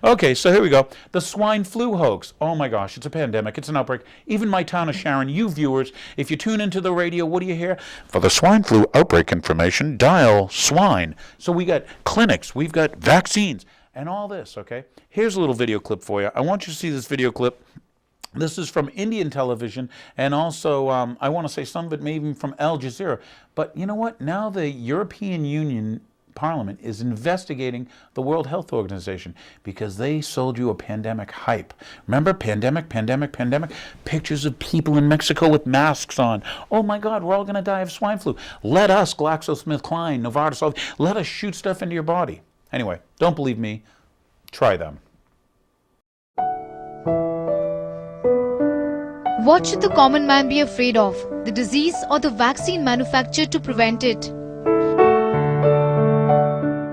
Okay, so here we go. The swine flu hoax. Oh my gosh, it's a pandemic. It's an outbreak. Even my town of Sharon, you viewers, if you tune into the radio, what do you hear? For the swine flu outbreak information, dial swine. So we got clinics, we've got vaccines, and all this, okay? Here's a little video clip for you. I want you to see this video clip. This is from Indian television, and also, I want to say some of it may even from Al Jazeera. But you know what? Now the European Union Parliament is investigating the World Health Organization because they sold you a pandemic hype. Remember, pandemic? Pictures of people in Mexico with masks on. Oh my God, we're all going to die of swine flu. Let us, GlaxoSmithKline, Novartis, let us shoot stuff into your body. Anyway, don't believe me. Try them. What should the common man be afraid of? The disease or the vaccine manufactured to prevent it?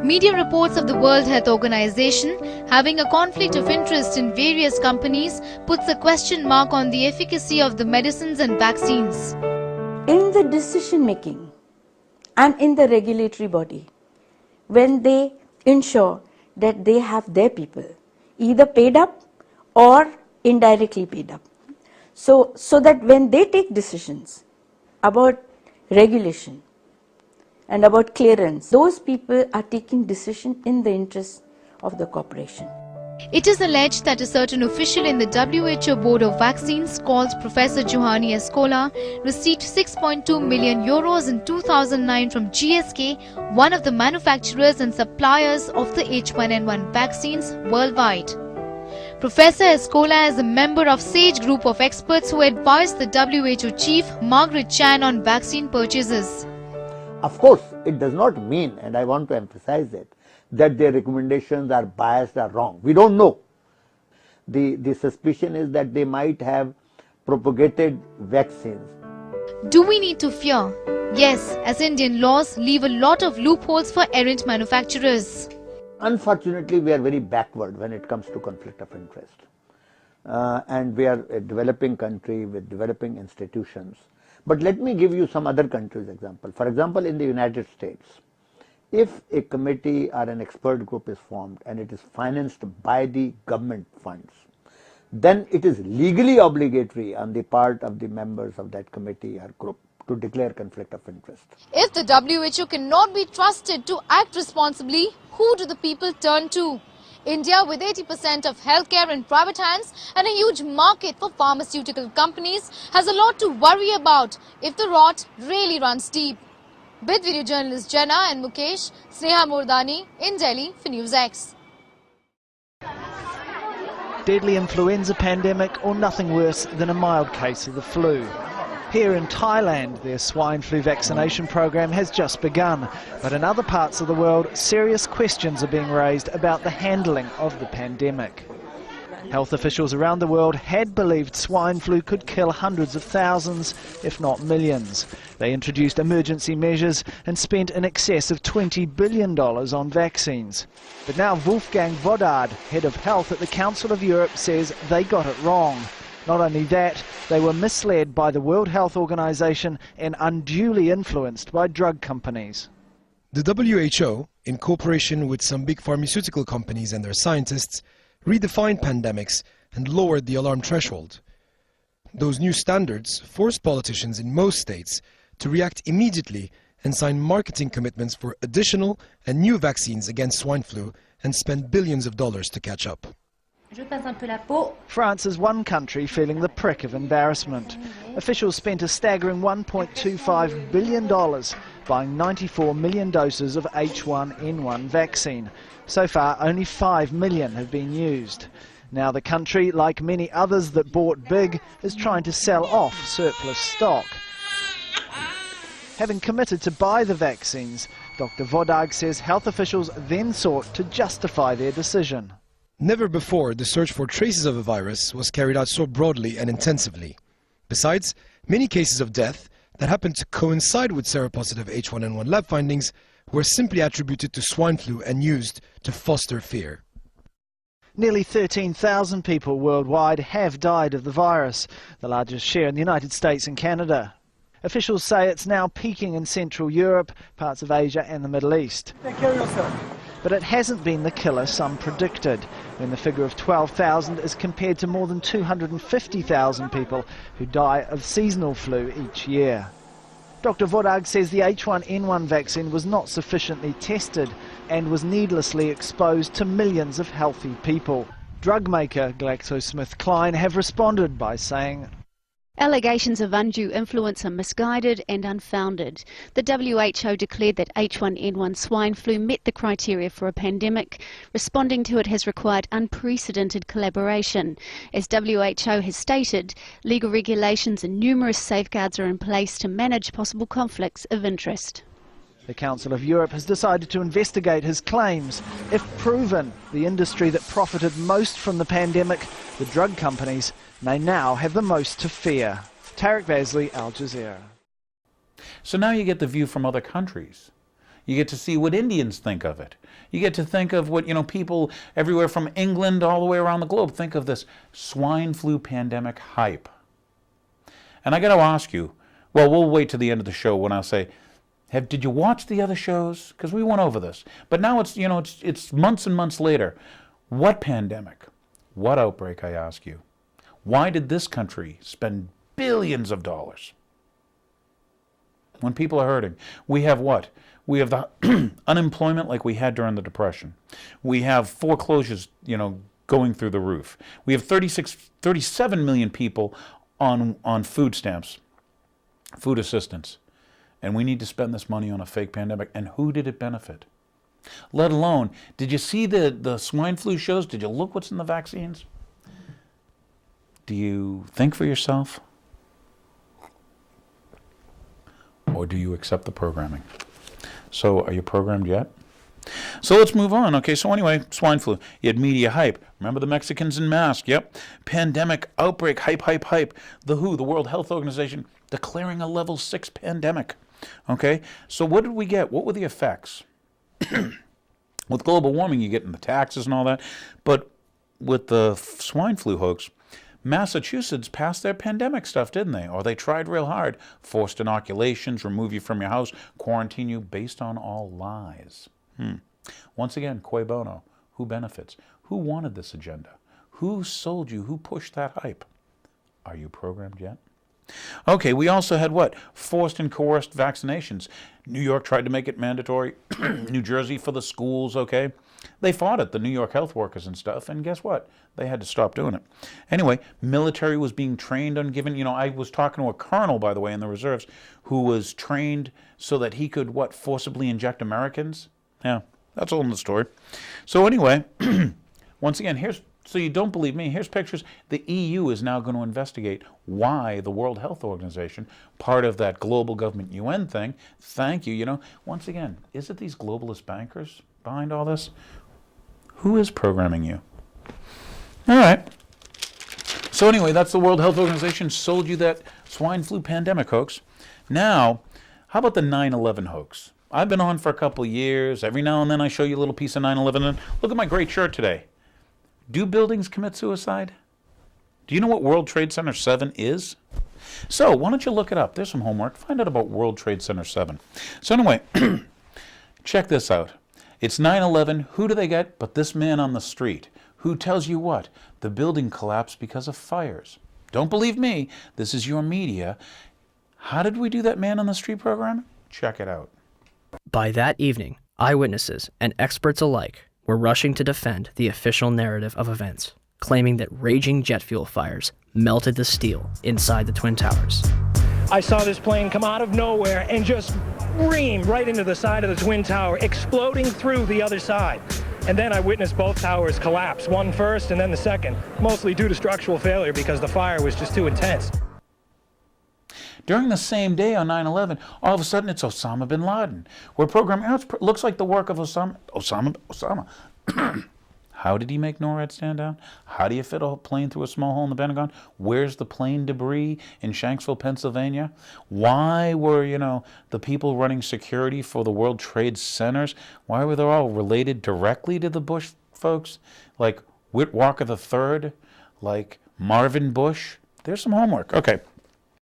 Media reports of the World Health Organization having a conflict of interest in various companies puts a question mark on the efficacy of the medicines and vaccines. In the decision making and in the regulatory body, when they ensure that they have their people either paid up or indirectly paid up, so that when they take decisions about regulation and about clearance, those people are taking decisions in the interest of the corporation. It is alleged that a certain official in the WHO Board of Vaccines called Professor Giovanni Escola received 6.2 million euros in 2009 from GSK, one of the manufacturers and suppliers of the H1N1 vaccines worldwide. Professor Escola is a member of SAGE group of experts who advised the WHO chief Margaret Chan on vaccine purchases. Of course, it does not mean, and I want to emphasize it, that their recommendations are biased or wrong. We don't know. The suspicion is that they might have propagated vaccines. Do we need to fear? Yes, as Indian laws leave a lot of loopholes for errant manufacturers. Unfortunately, we are very backward when it comes to conflict of interest. And we are a developing country with developing institutions. But let me give you some other countries' example. For example, in the United States, if a committee or an expert group is formed and it is financed by the government funds, then it is legally obligatory on the part of the members of that committee or group to declare conflict of interest. If the WHO cannot be trusted to act responsibly, who do the people turn to? India, with 80% of healthcare in private hands and a huge market for pharmaceutical companies, has a lot to worry about if the rot really runs deep. Bid video journalists Jenna and Mukesh, Sneha Murdani in Delhi for NewsX. Deadly influenza pandemic or nothing worse than a mild case of the flu. Here in Thailand, their swine flu vaccination program has just begun. But in other parts of the world, serious questions are being raised about the handling of the pandemic. Health officials around the world had believed swine flu could kill hundreds of thousands, if not millions. They introduced emergency measures and spent in excess of $20 billion on vaccines. But now Wolfgang Wodardt, head of health at the Council of Europe, says they got it wrong. Not only that, they were misled by the World Health Organization and unduly influenced by drug companies. The WHO, in cooperation with some big pharmaceutical companies and their scientists, redefined pandemics and lowered the alarm threshold. Those new standards forced politicians in most states to react immediately and sign marketing commitments for additional and new vaccines against swine flu and spend billions of dollars to catch up. France is one country feeling the prick of embarrassment. Officials spent a staggering $1.25 billion buying 94 million doses of H1N1 vaccine. So far, only 5 million have been used. Now the country, like many others that bought big, is trying to sell off surplus stock. Having committed to buy the vaccines, Dr. Wodardt says health officials then sought to justify their decision. Never before the search for traces of a virus was carried out so broadly and intensively. Besides, many cases of death that happened to coincide with seropositive H1N1 lab findings were simply attributed to swine flu and used to foster fear. Nearly 13,000 people worldwide have died of the virus, the largest share in the United States and Canada. Officials say it's now peaking in Central Europe, parts of Asia and the Middle East. Take care of yourself. but it hasn't been the killer some predicted, when the figure of 12,000 is compared to more than 250,000 people who die of seasonal flu each year. Dr. Vorag says the H1N1 vaccine was not sufficiently tested and was needlessly exposed to millions of healthy people. Drug maker GlaxoSmithKline have responded by saying, allegations of undue influence are misguided and unfounded. The WHO declared that H1N1 swine flu met the criteria for a pandemic. Responding to it has required unprecedented collaboration. As WHO has stated, legal regulations and numerous safeguards are in place to manage possible conflicts of interest. The Council of Europe has decided to investigate his claims. If proven, the industry that profited most from the pandemic, the drug companies, may now have the most to fear. Tarek Vasley, Al Jazeera. So now you get the view from other countries. You get to see what Indians think of it. You get to think of what, people everywhere from England all the way around the globe think of this swine flu pandemic hype. And I got to ask you, well, we'll wait to the end of the show when I'll say, did you watch the other shows? Because we went over this. But now it's, it's months and months later. What pandemic? What outbreak, I ask you? Why did this country spend billions of dollars when people are hurting? We have what? We have the unemployment like we had during the Depression. We have foreclosures, going through the roof. We have 37 million people on food stamps, food assistance. And we need to spend this money on a fake pandemic. And who did it benefit? Let alone, did you see the swine flu shows? Did you look what's in the vaccines? Do you think for yourself? Or do you accept the programming? So are you programmed yet? So let's move on. Okay, so anyway, swine flu. You had media hype. Remember the Mexicans in masks? Yep. Pandemic, outbreak, hype, hype, hype. The WHO, the World Health Organization, declaring a level 6 pandemic. Okay, so what did we get? What were the effects? With global warming, you get in the taxes and all that. But with the swine flu hoax, Massachusetts passed their pandemic stuff, didn't they? Or they tried real hard. Forced inoculations, remove you from your house, quarantine you based on all lies. Once again, cui bono. Who benefits? Who wanted this agenda? Who sold you? Who pushed that hype? Are you programmed yet? Okay, we also had what? Forced and coerced vaccinations. New York tried to make it mandatory. New Jersey for the schools, okay? They fought it, the New York health workers and stuff, and guess what? They had to stop doing it. Anyway, military was being trained on giving, I was talking to a colonel, by the way, in the reserves, who was trained so that he could, forcibly inject Americans? Yeah, that's all in the story. So anyway, once again, so you don't believe me, here's pictures. The EU is now going to investigate why the World Health Organization, part of that global government UN thing, thank you, once again, is it these globalist bankers behind all this? Who is programming you? All right. So anyway, that's the World Health Organization sold you that swine flu pandemic hoax. Now, how about the 9/11 hoax? I've been on for a couple of years. Every now and then I show you a little piece of 9/11. And look at my great shirt today. Do buildings commit suicide? Do you know what World Trade Center 7 is? So why don't you look it up? There's some homework. Find out about World Trade Center 7. So anyway, check this out. It's 9/11. Who do they get but this man on the street who tells you what? The building collapsed because of fires. Don't believe me. This is your media. How did we do that man on the street program? Check it out. By that evening, eyewitnesses and experts alike were rushing to defend the official narrative of events, claiming that raging jet fuel fires melted the steel inside the Twin Towers. I saw this plane come out of nowhere and just ream right into the side of the Twin Tower, exploding through the other side. And then I witnessed both towers collapse, one first and then the second, mostly due to structural failure because the fire was just too intense. During the same day on 9/11, all of a sudden it's Osama bin Laden. We're programming, it looks like the work of Osama. How did he make NORAD stand down? How do you fit a plane through a small hole in the Pentagon? Where's the plane debris in Shanksville, Pennsylvania? Why were, the people running security for the World Trade Centers, why were they all related directly to the Bush folks? Like Whit Walker III, like Marvin Bush? There's some homework. Okay,